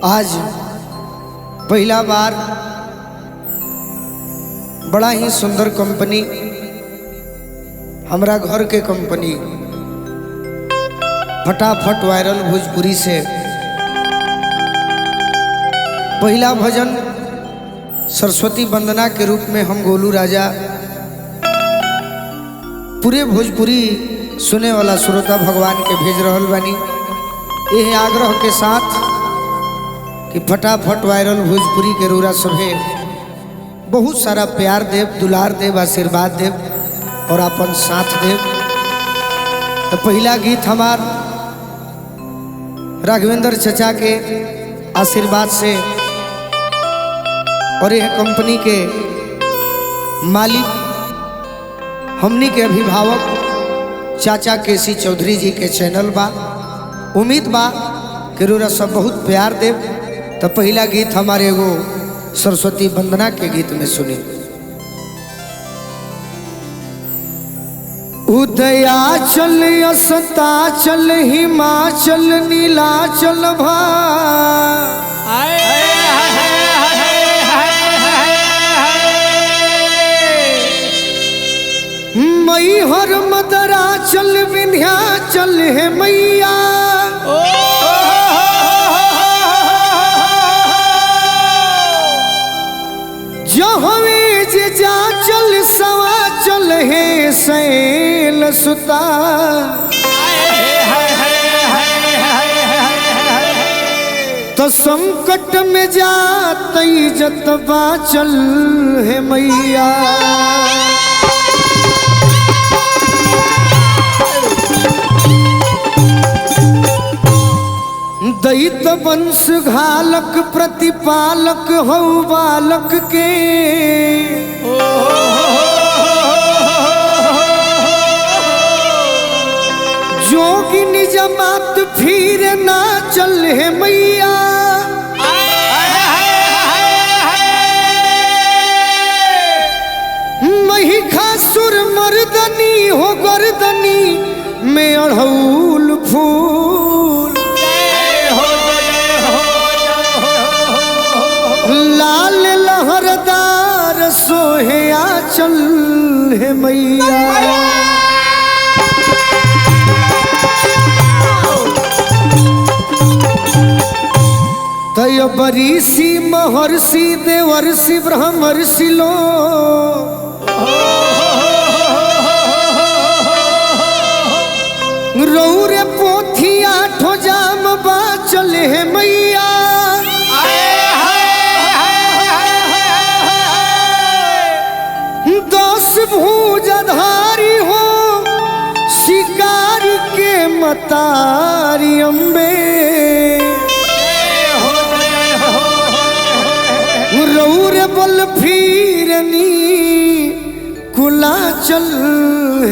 आज पहला बार बड़ा ही सुंदर कंपनी हमरा घर के कंपनी फटाफट वायरल भोजपुरी से पहला भजन सरस्वती वंदना के रूप में हम गोलू राजा पूरे भोजपुरी सुने वाला श्रोता भगवान के भेज रहल बानी। यह आग्रह के साथ कि फटाफट वायरल भोजपुरी के रूरा सभे बहुत सारा प्यार देव, दुलार देव, आशीर्वाद देव और अपन साथ देव। तो पहला गीत हमार राघवेंद्र चचा के आशीर्वाद से और यह कंपनी के मालिक हमनी के अभिभावक चाचा केसी चौधरी जी के चैनल बा। उम्मीद बा कि रोरा सब बहुत प्यार देव। तो पहला गीत हमारे एगो सरस्वती वंदना के गीत में सुनी। उदयाचल अस्ताचल हिमाचल नीलाचल भा मई हर मदराचल विंध्याचल है मैया जहवे जे जा चल सवा चल है सैल सुता तो संकट में जातई जतबा चल है मैया। दैत वंश घालक प्रतिपालक हो बालक के जोगिन जमात फिर ना चल है मैया। महिषासुर मर्दनी हो गर्दनी में अड़हुल फूल लाल लहरदार सोहे आचल है मैया। तय बरीसी महर्षि देवर्षि ब्रह्मर्षि लो रौरे पोथिया ठोजाम बाचल है मैया। भूजधारी हो शिकारी के मतारी अम्बे रौर बल फिरनी कुलाचल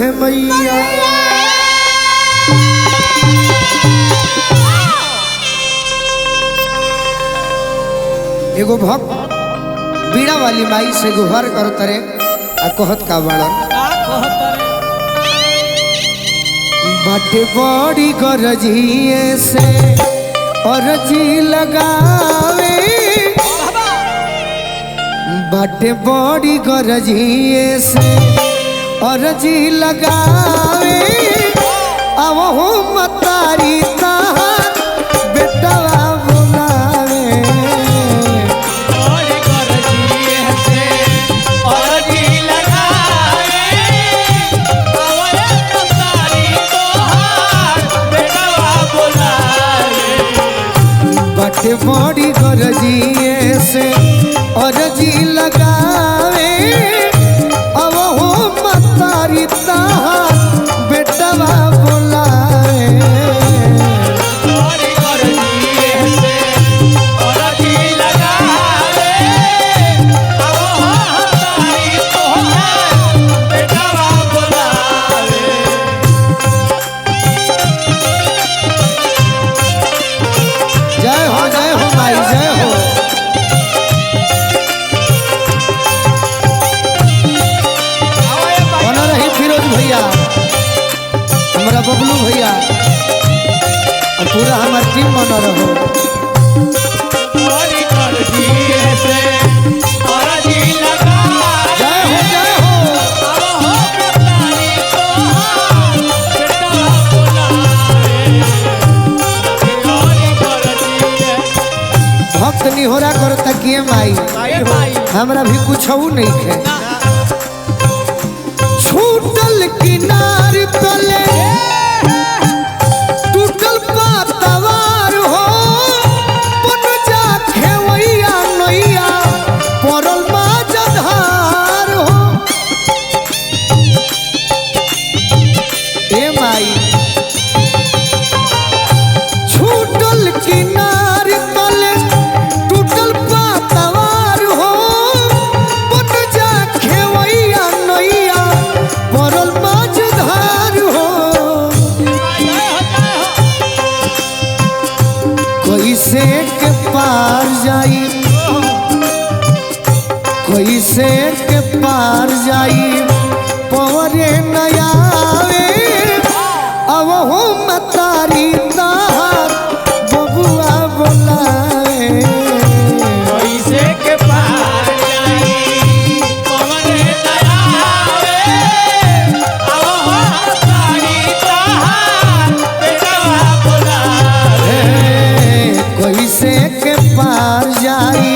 है मैया। एगो भक्त बीड़ा वाली माई से गुहार करत रे आ कहत का बाड़न बाटे बड़ी गरजिए से अरजी लगावे बाटे बड़ी गरजिए से अरजी लगावे अब हो मतारी तार बेटवा बाटे बड़ी गरजिए से अरजी लगावे अब हो मतारी तार बेटवा बोलावे। बबलू भैया और पूरा हमार टीम बना रहो। गौरी कर दिए से अरजी लगा जय हो जय हो। अब हो मतारी तोहार बेटवा बुलावे गौरी कर दिए। भक्त निहोरा करता किए माई भाई हमरा भी कुछ नहीं है। छूटल किनार तले टूटल पातवार हो बन जा खेवैया नैया पड़ल माझधार हो। ए माई छूटल किनार तले टूटल पातवार हो बन जा खेवैया नैया पड़ल माझधार हो। कैसे के पार जाई कैसे के पार जाई पवरे नयावे अब हो मतारी तार बबुआ बोलावे। कैसे के पार जाई पवन दयावे अब हो मतारी तोहार बेटवा बुलावे कैसे के पार जाई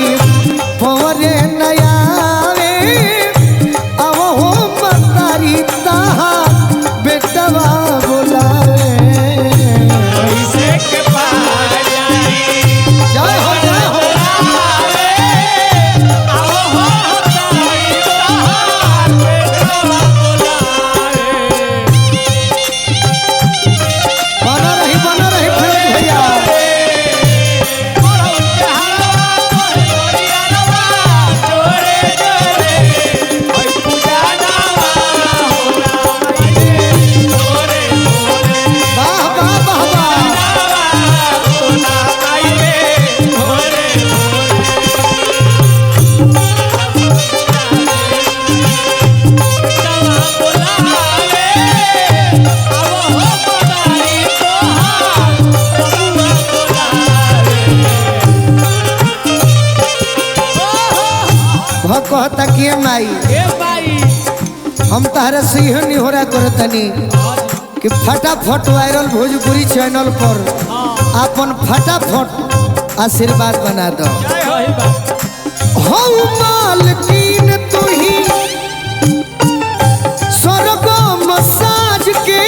पवरे नयावे अब हो मतारी तार बेटवा बोलावे। कैसे के पार जाई जय हो जय हो। अब हो मतारी तोहार बेटवा बुलावे बना रही फिरोज भैया। वाह वाह वाह वाह। वह कहता कि माई हम तहरा से यह निहोरा करतनी कि फटाफट वायरल भोजपुरी चैनल पर अपन फटाफट आशीर्वाद बना दो। हो मालकीन तू ही स्वर्ग मसाज के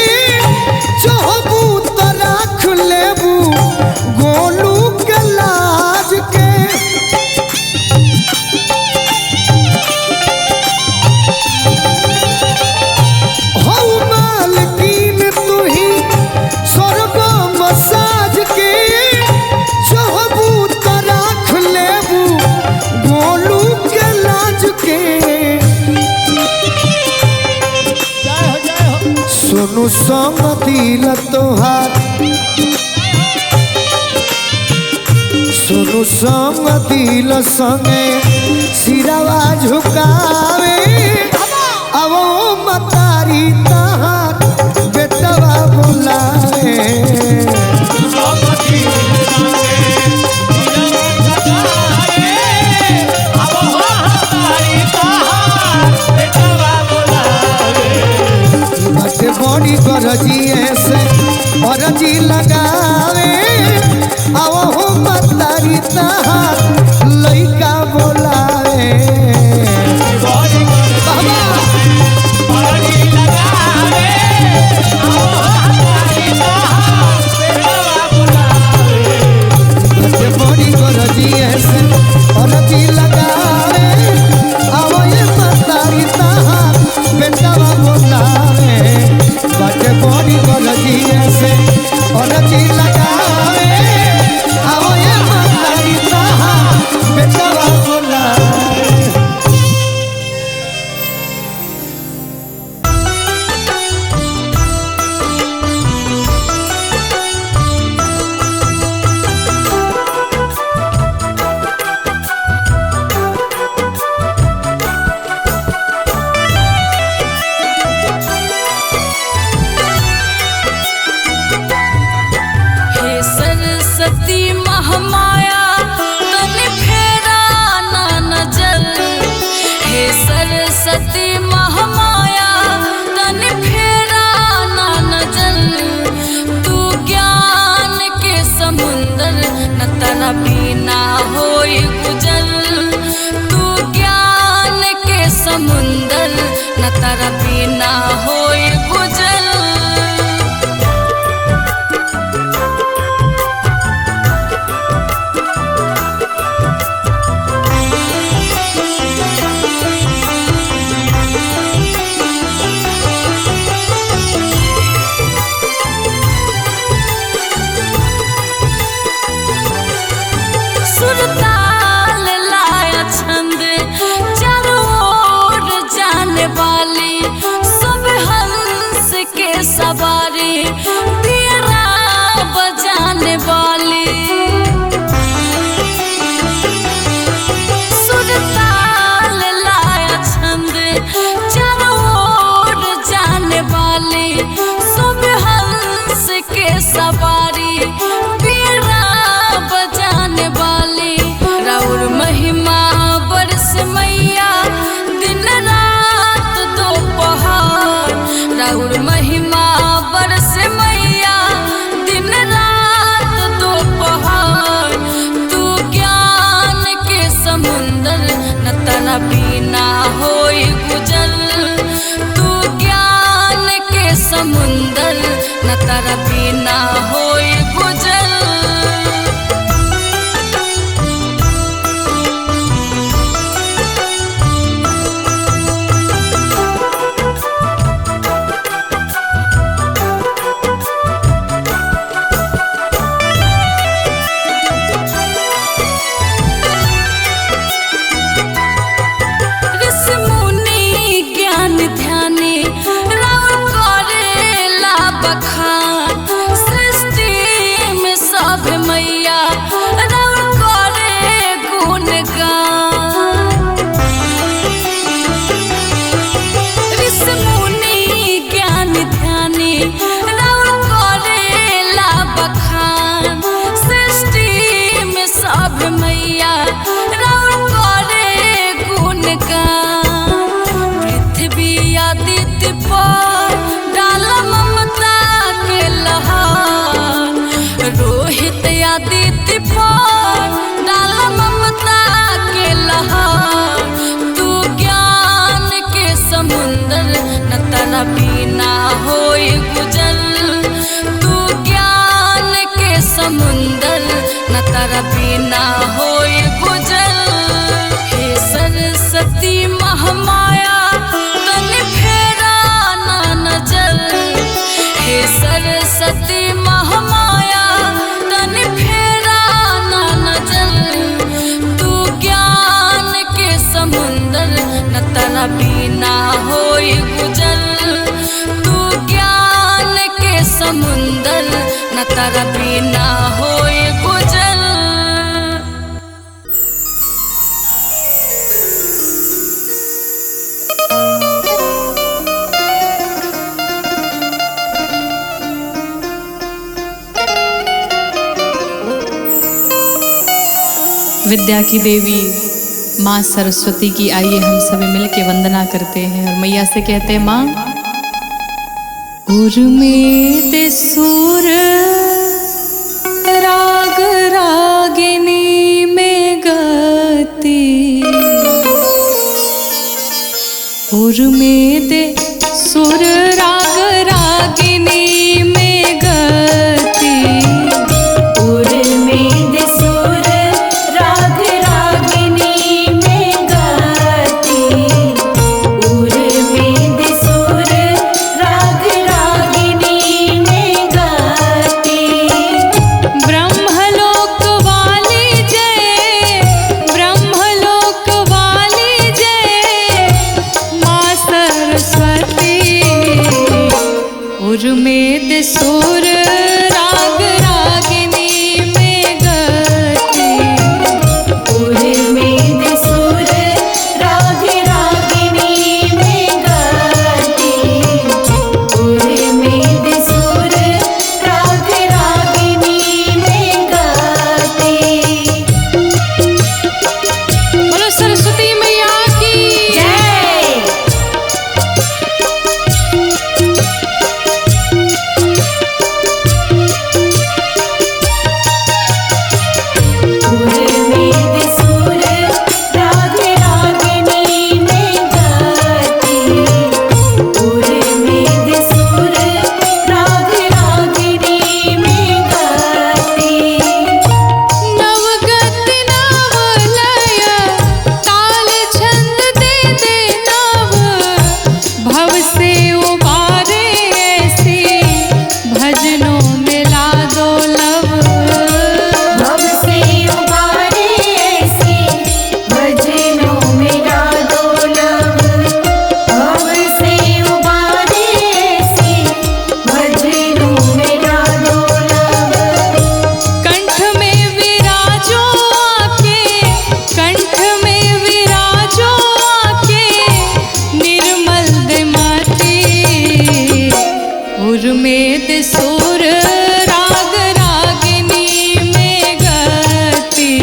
चाहबू तो राख लेबू गोलू के लाज के। हो मालकीन तू ही स्वर्ग मसाज के चाहबू तो राख लेबू गोलू के लाज के। सुनु संग दिल तोहार सुनु संग दिल संगे सिरवा झुकावे अब ओ मतारी तार बेटवा बुलावे। बटे बड़ी गरजिए से अरजी लगावे अब हो मतारी तार लइका बोलावे। बाबा बटे बड़ी गरजिए से अरजी लगावे अब ये मतारी तार बेटवा बोलावे। बटे बड़ी गरजिए से अरजी लगावे अब ये मतारी तार बेटवा बोलावे। हे सरस्वती महामाया सवारी तेरा बजाने वाली सुर ताल लाया छंद चारों ओर जाने वाली सब हंस के सवारी तेरा बजाने वाली राउर महिमा बरस मैया दिन रात दोपहर राउर महिमा बरस मैया दिन रात दोपहर तू ज्ञान के समुंदर न तना बिना होई गुजर तू ज्ञान के समुंदर न तारा बिना होई गुजर सृष्टि में सब मैया राउर करे गुणगान ऋषि मुनि ज्ञान ध्यानी राउर करेला बखान सृष्टि में सब मैया राउर करे गुणगान पृथ्वी आदित्य पर डाला ममता के लहार रोहित आदित्य पर डाला ममता के लहार तू ज्ञान के समुंदर न तारा बिना होई गुजर तू ज्ञान के समुंदर न तारा बिना होई गुजर हे सरस्वती महामाया तनि फेरा ना नजर हे सरस्वती महामाया तनि फेरा ना नजर तू ज्ञान के समुंदर न तारा बिना होई गुजर तू ज्ञान के समुंदर न तारा बिना होई गुजर विद्या की देवी माँ सरस्वती की आइए हम सभी मिलके वंदना करते हैं और मैया से कहते हैं माँ उर्मे दे सुर राग रागिनी में गति उर्मे दे सुर राग रागिनी में गति उर्मे दे सुर राग रागिनी में गति उर्मे दे सुर राग रागिनी में गति ब्रह्मलोक वाली जय ब्रह्मलोक वाली जय माँ सरस्वती उर्मे दे सुर राग रागिनी में गति उर्मे दे सुर राग रागिनी में गति उर्मे दे सुर राग रागिनी में गति बोलो सरस्वती मैया की जय उर्मेद सुर राग रागिनी में गति।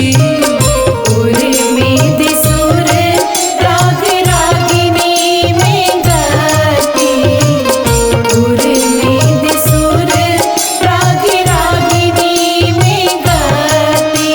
उर्मेद सुर राग रागिनी में गति। उर्मेद सुर राग रागिनी में गति।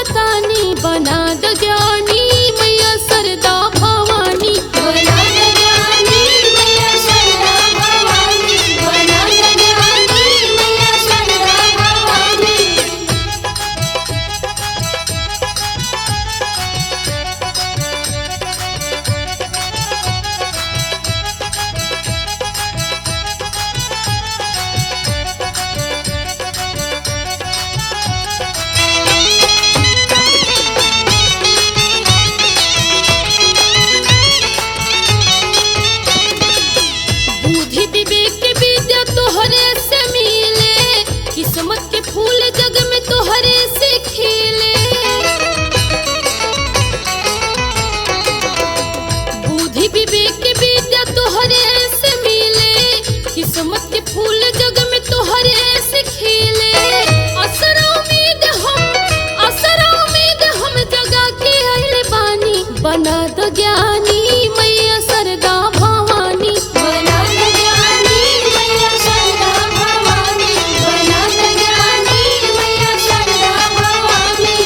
कहतानी बना द ज्ञानी मैया सरदा भवानी बना द ज्ञानी मैया सरदा भवानी बना द ज्ञानी मैया सरदा भवानी। बुद्धि विवेक के विद्या तोहरे से मिले किस्मत के फूल जग में तोहरे से खिले। बुद्धि विवेक के विद्या तोहरे से मिले किस्मत के फूल जग में तोहरे से खिले। असरा उम्मीद हम जगा के आइल बानी बना द ज्ञानी मैया सरदा भवानी बना द ज्ञानी मैया सरदा भवानी बना द ज्ञानी मैया सरदा भवानी।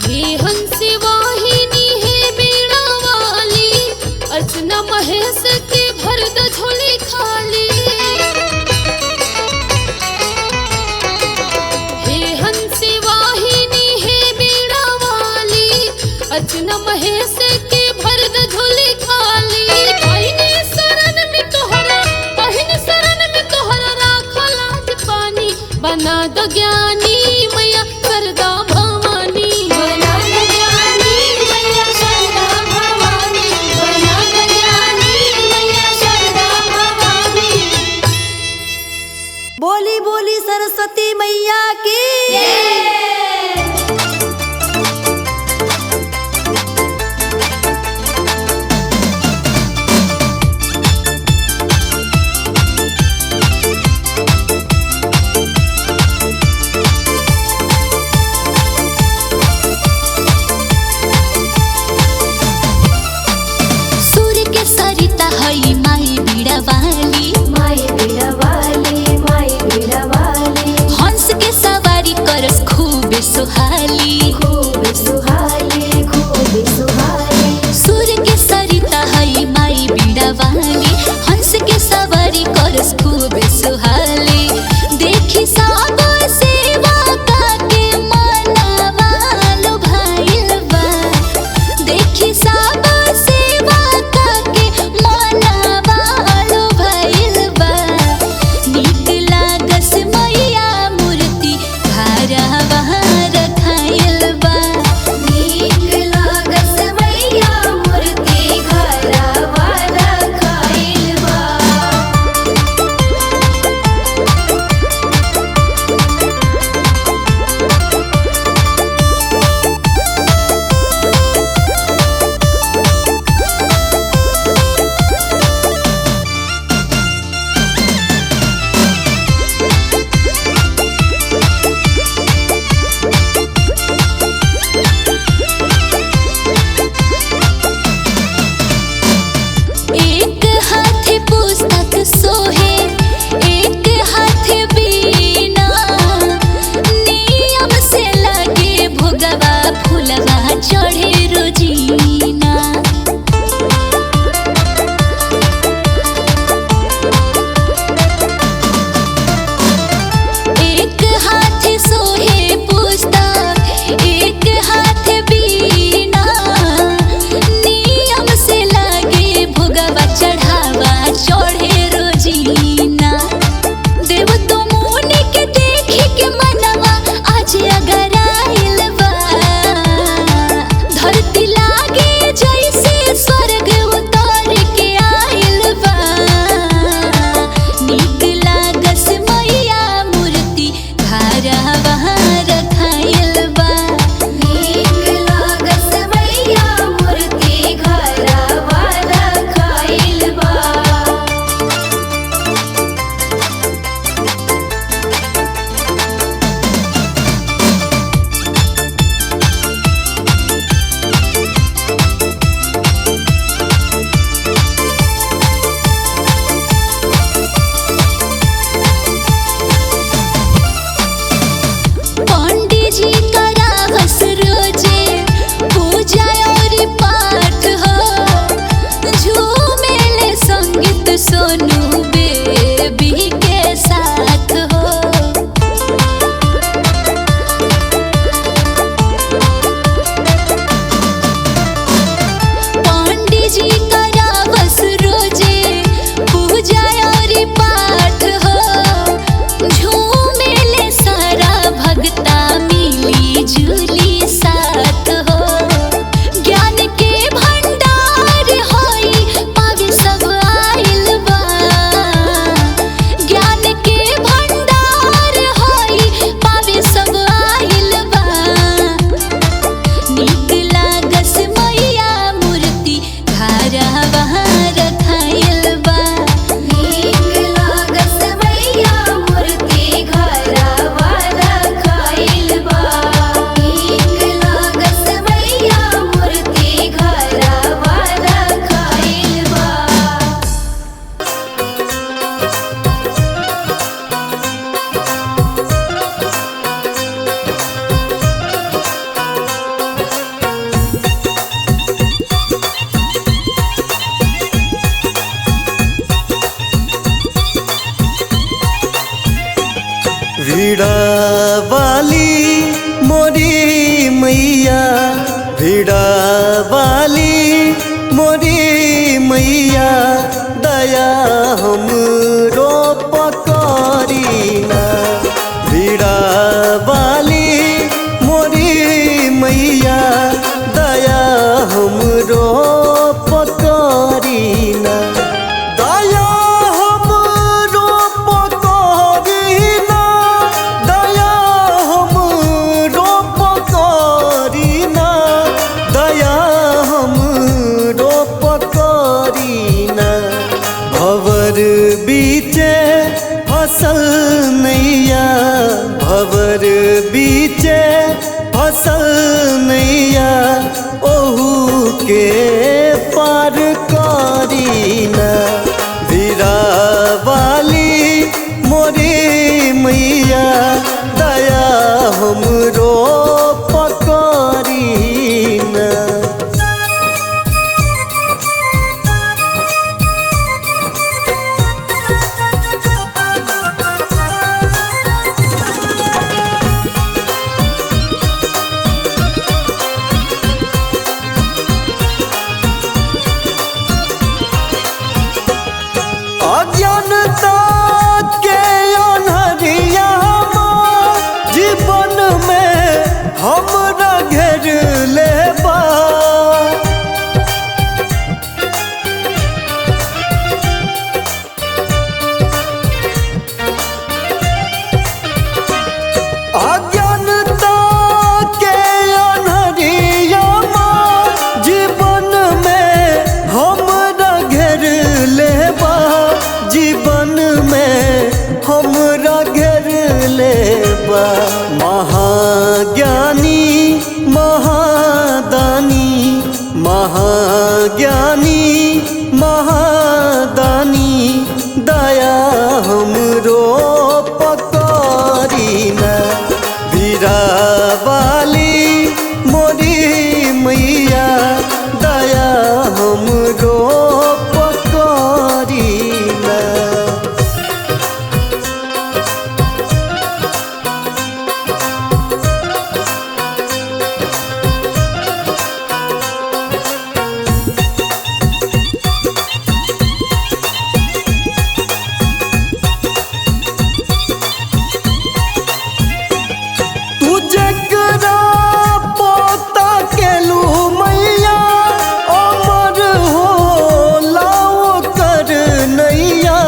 हे हंसी वाहिनी हे बीणा वाली अर्चना महेश के भर द झोली खाली। हे हंसी वाहिनी हे बीणा वाली अर्चना महेश के भर द झोली खाली। पहिने शरण में तोहरा राखल आज पानी बना द ज्ञानी मैया सरदा भवानी बना द ज्ञानी मैया सरदा भवानी बना द ज्ञानी मैया सरदा भवानी। बोली बोली सरस्वती मैया की सोनू बेबी के साथ हो। पंडित जी करावस रोजे पूजा और पाठ हो। झूमेले सारा भगता मिली जुली साथ हो। ज्ञान के भंडार होई पावे सब आइल बा। ज्ञान के भंडार होई पावे सब आइल बा। नीक लागस मैया मूर्ति घरवा रखाइल बा। नीक लागस मैया मूर्ति घरवा रखाइल बा। नीक लागस मैया मूर्ति घरवा रखाइल बा। वीड़ा वाली मोरी मैया, वीड़ा वाली मोरी मैया, दया हमरो पकड़ीना। वीड़ा वाली मोरी मैया, दया हमरो पकड़ीना। दया हमरो पकड़ीना, दया हमरो पकड़ीना, दया हमरो पकड़ीना। भवर बीचे फसल नैया, भवर बीचे फसल नैया, ओहू के पार करीना। वीरा वाली मोरी मैया, दया हमरो पकड़ीना। अज्ञानता के अनहरिया जीवन में हमरा घेर लेबा। अज्ञानता के अनहरिया जीवन में हमरा घेर लेबा। जीवन में हमरा घेर लेबा। महाज्ञानी महादानी, महाज्ञानी महादानी, दया हमरो पकड़ीना। वीरा वाली मोरी मैया, दया हमरो पकड़ीना। तू जकरा पोता केलू मैया, अमर हो लाओ कर नैया।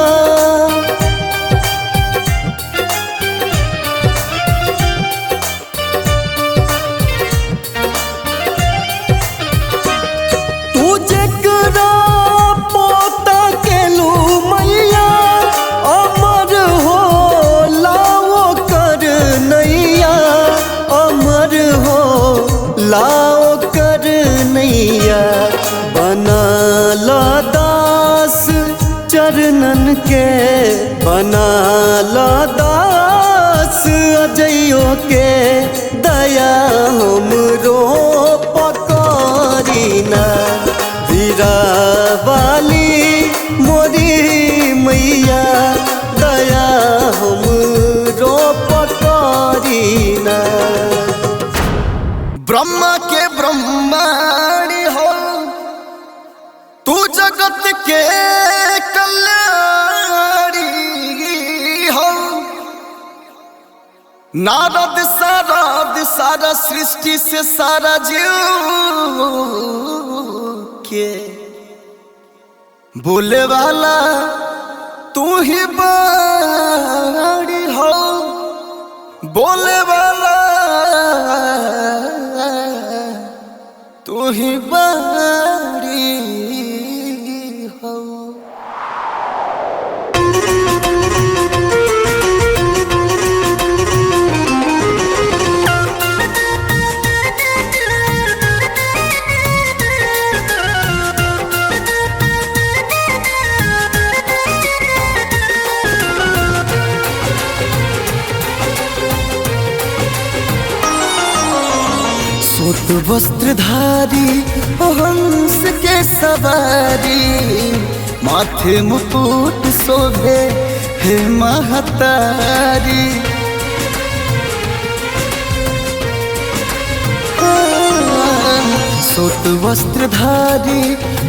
तू जकरा पोता केलू मैया, अमर हो लाओ कर नैया। अमर हो लाओ कर नैया। बना ला दास चरणन के, बना ला दास अजइयो के, दया हमरो पकड़ीना। वीरा वाली मोरी ब्रह्मा के ब्रह्माणी हो तू जगत के कल्याणी हो। नारद सारा सृष्टि से सारा जीव के बोले वाला तू ही बाड़ी हो। बोले वाला तू ही बाड़ी हो। सूत वस्त्रधारी हंस के सवारी माथे मुकुट शोभे हे महतारी। सूत वस्त्रधारी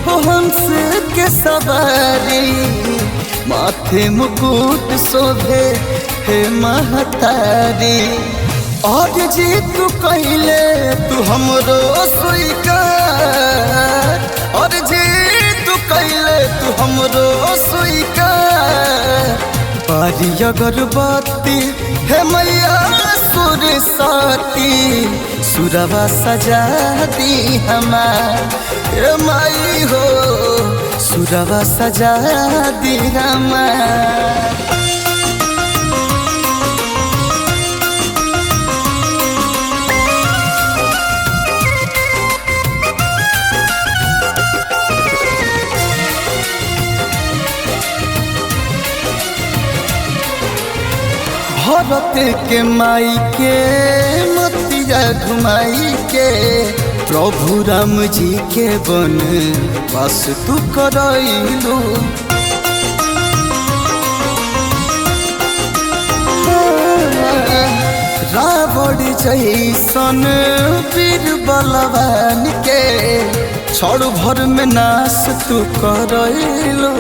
हंस के सवारी माथे मुकुट शोभे हे महतारी। और जी तू कहले तू हमरो स्वीकार। और जी तू कहले तू हमरो स्वीकार। पारी अगरबत्ती हे मैया सुर साती सुरवा सजा दी हमार हे माई हो। सुरवा सजा दी हमार। भरत के माई के मतिया घुमाई के प्रभु राम जी के बन बस तू करैलू। रावण जैसन वीर बलवान के क्षण भर में नाश तू करैलू।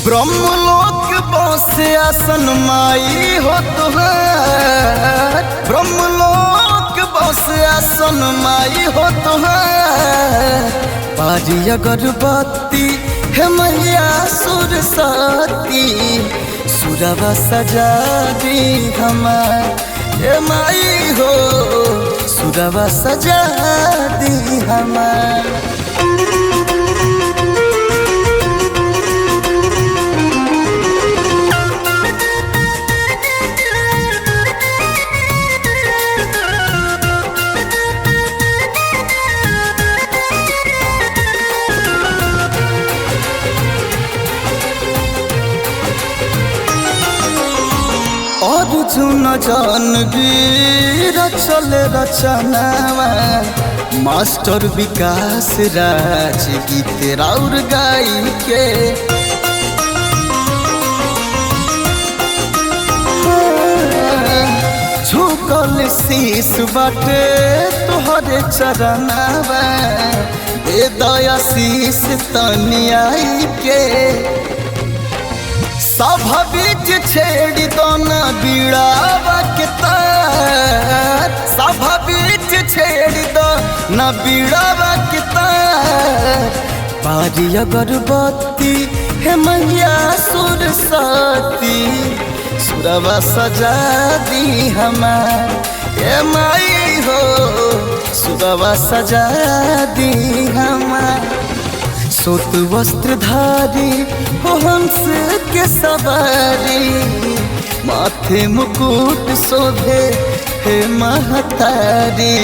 ब्रह्मलोक बसे आसन माई हो तुहार। ब्रह्मलोक बसे आसन माई हो तुहार। पारी अगरबत्ती हे मैया सुर साती सुरवा सजा दी हमार हे माई हो। सुरवा सजा दी हमार। अर्जुन जानवीर चले रचनावा मास्टर विकास राज गीत राउर गाई के। झुकल शीश बाटे तोहरे चरनावा दे दया शीश तनियाई के। सभा बीच छेड़ दो न बीड़ावा के तार। सभा बीच छेड़ दो न बीड़ावा के तार। पारी अगरबत्ती हे मैया सुर साती सुरवा सजा दी हमार हे माई हो। सुरवा सजा दी हमार। सूत वस्त्रधारी हंस के सवारी माथे मुकुट शोभे हे महतारी।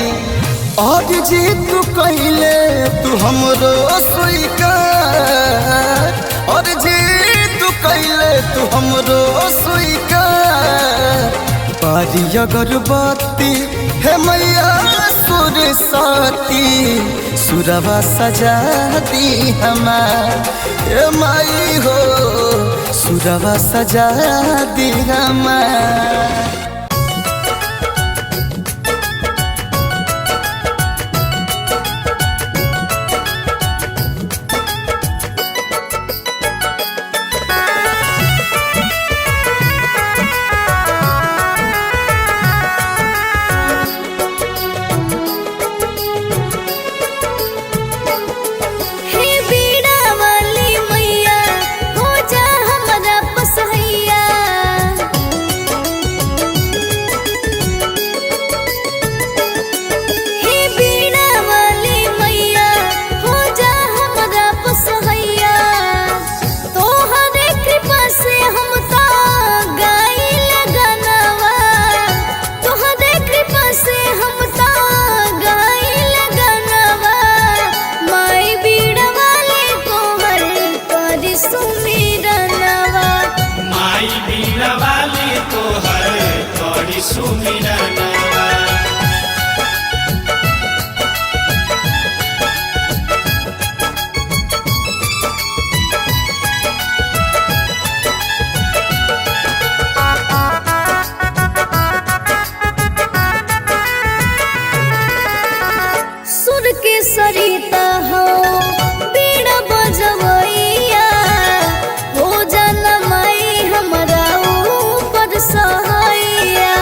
और जी तू कहले तू हमरो स्वीकार। और जी तू कहले तू हमरो स्वीकार। पारी अगरबत्ती हे मैया सुर साती सुरवा सजा दी हमार हे माई हो। सुरवा सजा दी हमार। सुमिरनवा माई बीरा वाली तोहर बड़ी सुमिरनवा सुर के सरिता हो बीड़ा बजवैया हो जाना माई हमरा ऊपर सहैया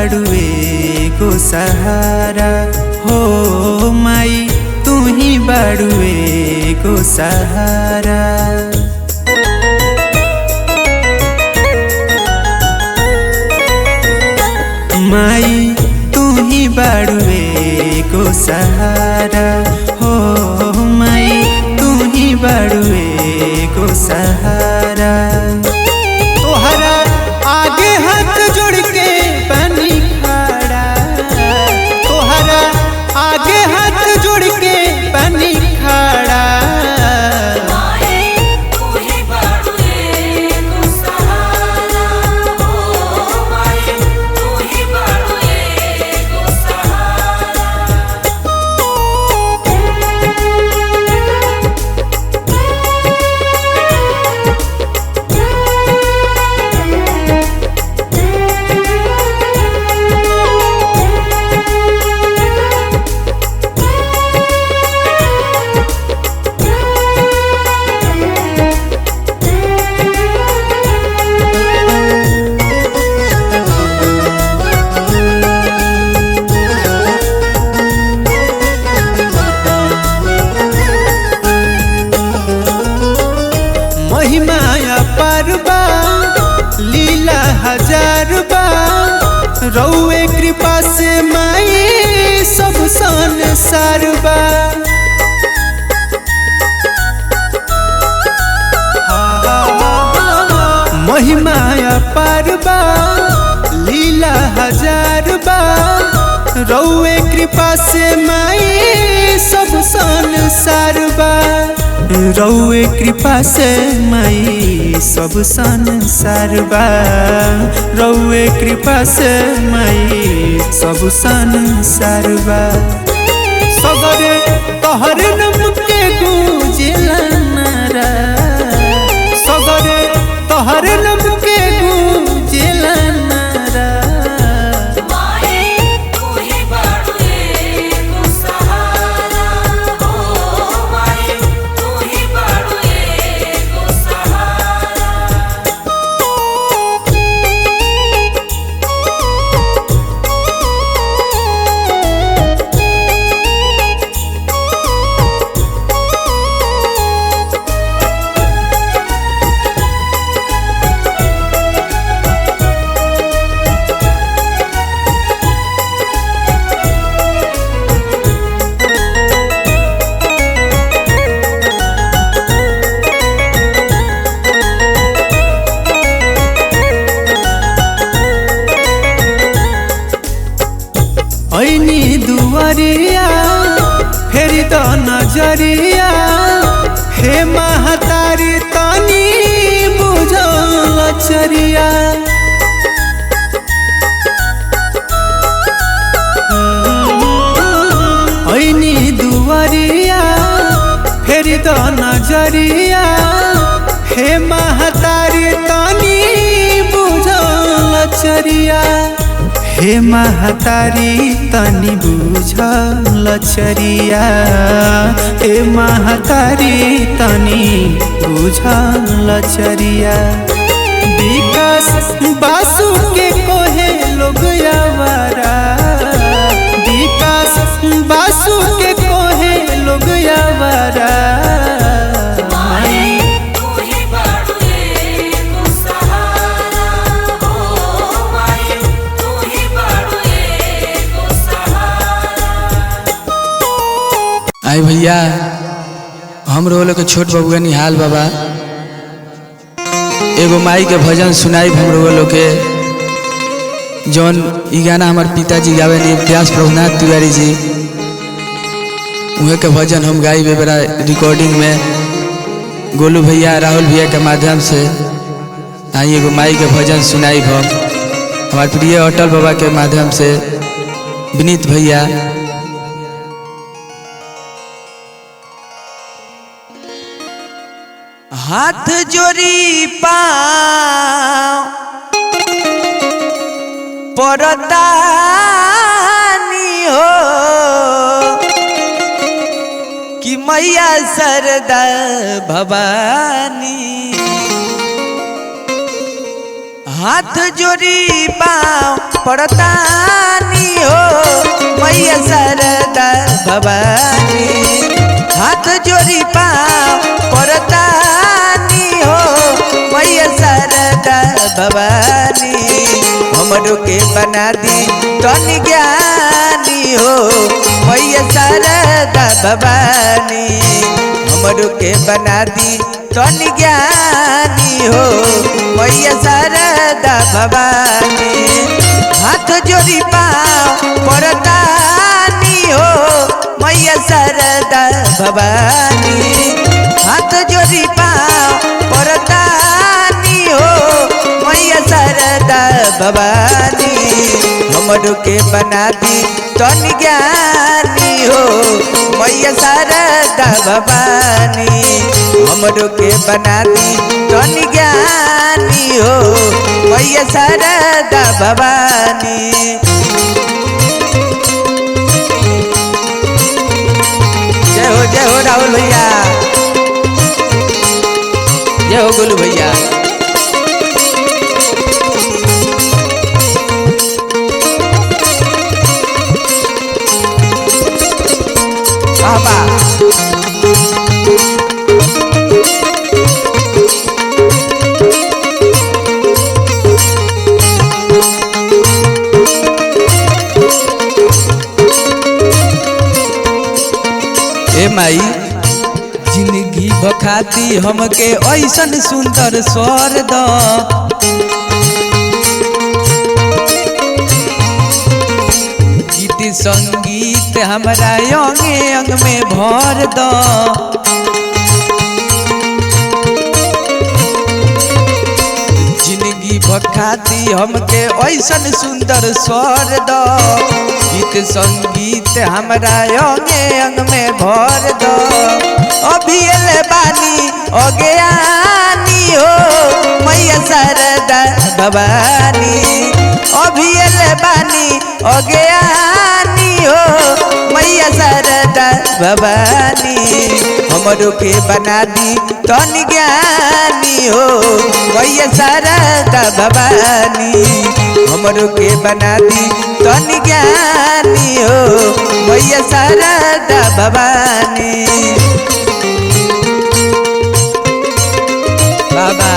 बाड़ुए को सहारा हो माई तू ही बाड़ुए को सहारा। माई तू ही बाड़ुए को सहारा हो माई तू ही बाड़ुए को सहारा। तोहरा आगे हाथ जोड़ के बनी खड़ा तोहरा आगे हाथ जोड़ के बनी खड़ा। महिमाया परबा लीला हजार बा रउए कृपा से माई सब संसार बा। महिमाया परबा लीला हजार बा रउए कृपा से माई सब संसार बा। रउए कृपा से माई सब संसार बा रउए कृपा से माई सब संसार बा। सगरे तोहर नाम के गूंजेला नारा सगरे तोहर नाम के गूंजेला नारा। ऐनी दुआरिया फेरी तो नजरिया हे महतारी तनी बुझल चरिया। ऐनी दुआरिया फेरी तो नजरिया हे महतारी तनी बुझल चरिया। हे महतारी तनी बुझल चरिया हे महतारी तनी बुझल चरिया। विकास बासु के कोहे लोग आवारा विकास बासु के कोहे लोग आवारा। आई भैया हम रोल के छोट बबुआ निहाल बाबा एगो माई के भजन सुनाई हम रोल के जौन ई गाना हमार पिताजी गावे नी व्यास प्रभुनाथ तिवारी जी उहे के भजन हम गाई बेरा रिकॉर्डिंग में गोलू भैया राहुल भैया के माध्यम से आई एगो माई के भजन सुनाई हमार प्रिय अटल बाबा के माध्यम से विनीत भैया। हाथ जोड़ी पाँव परतानी हो कि मैया सरदा भवानी। हाथ जोड़ी पाँव पड़तानी हो मैया शारदा भवानी। हाथ जोड़ी पाँव पड़तानी हो मैया शारदा भवानी। हमरो के बना दी तनि ज्ञानी हो मैया शारदा भवानी। हमरो के बना दी तनि ज्ञानी हो मैया शारदा भवानी। हाथ जोड़ी पाँव पड़तानी हो मैया शारदा भवानी। हाथ जोड़ी पाँव पड़तानी हो मैया शारदा भवानी। हमरो के बना दी तनि ज्ञानी हो मैया शारदा भवानी। हमरो के बना दी तनि ज्ञानी हो मैया शारदा भवानी। जय हो राहुल भैया, जय हो गोलू भैया। बाबा ए माई जिंदगी बखाती हमके ऐसन सुंदर स्वर द। गीत संगीत हमारा अंगे अंग में भर द। जिंदगी बखाती हमके ऐसन सुंदर स्वर द। गीत संगीत हमारा अंगे अंग में भर दो। अभी एले बानी अज्ञानी हो मैया शारदा भवानी। अभी एले बानी अज्ञानी हो मैया शारदा भवानी। हमरो के बना दी तनि ज्ञानी हो मैया शारदा भवानी। हमरो के बना दी तनि ज्ञानी हो मैया शारदा भवानी। बाबा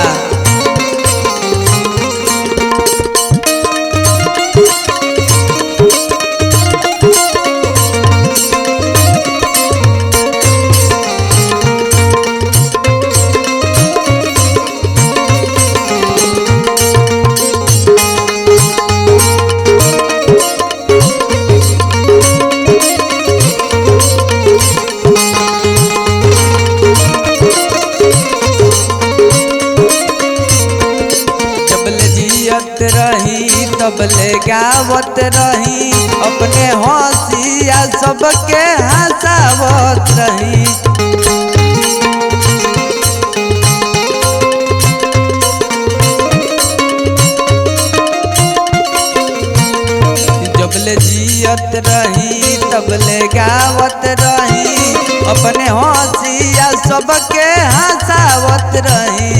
रही तबले गावत रही अपने हंसिया सबके हंसावत रही। जबले जियत रही तबले गावत रही अपने हंसिया सबके हंसावत रही।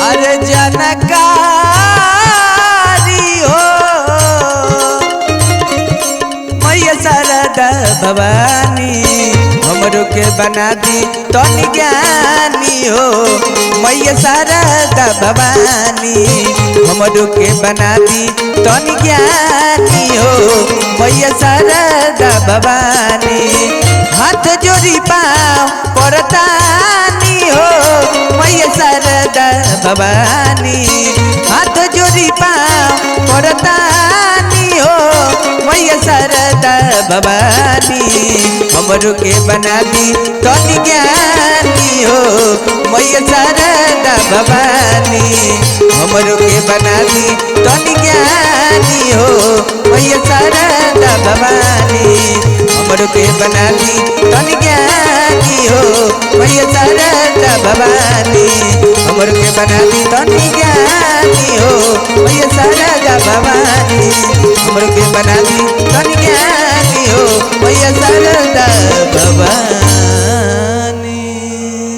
अरे जनकारी हो मैया शारदा भवानी। हमरो के बना दी तनि ज्ञानी हो मैया शारदा भवानी। हमरो के बना दी तनि ज्ञानी हो मैया शारदा भवानी। हाथ जोड़ी पाँव पड़तानी हो मैया शारदा भवानी। हाथ जोड़ी पाँव पड़तानी हो मैया शारदा भवानी। हमरो के बना दी तनि ज्ञानी हो मैया शारदा भवानी। हमरो के बना दी तनि ज्ञानी हो मैया शारदा भवानी। हमरो के बना दी तनि ज्ञानी हो मैया शारदा भवानी। हमरो के बना दी तनि ज्ञानी हो मैया शारदा मैया भवानी हमरो के बना दी कन्या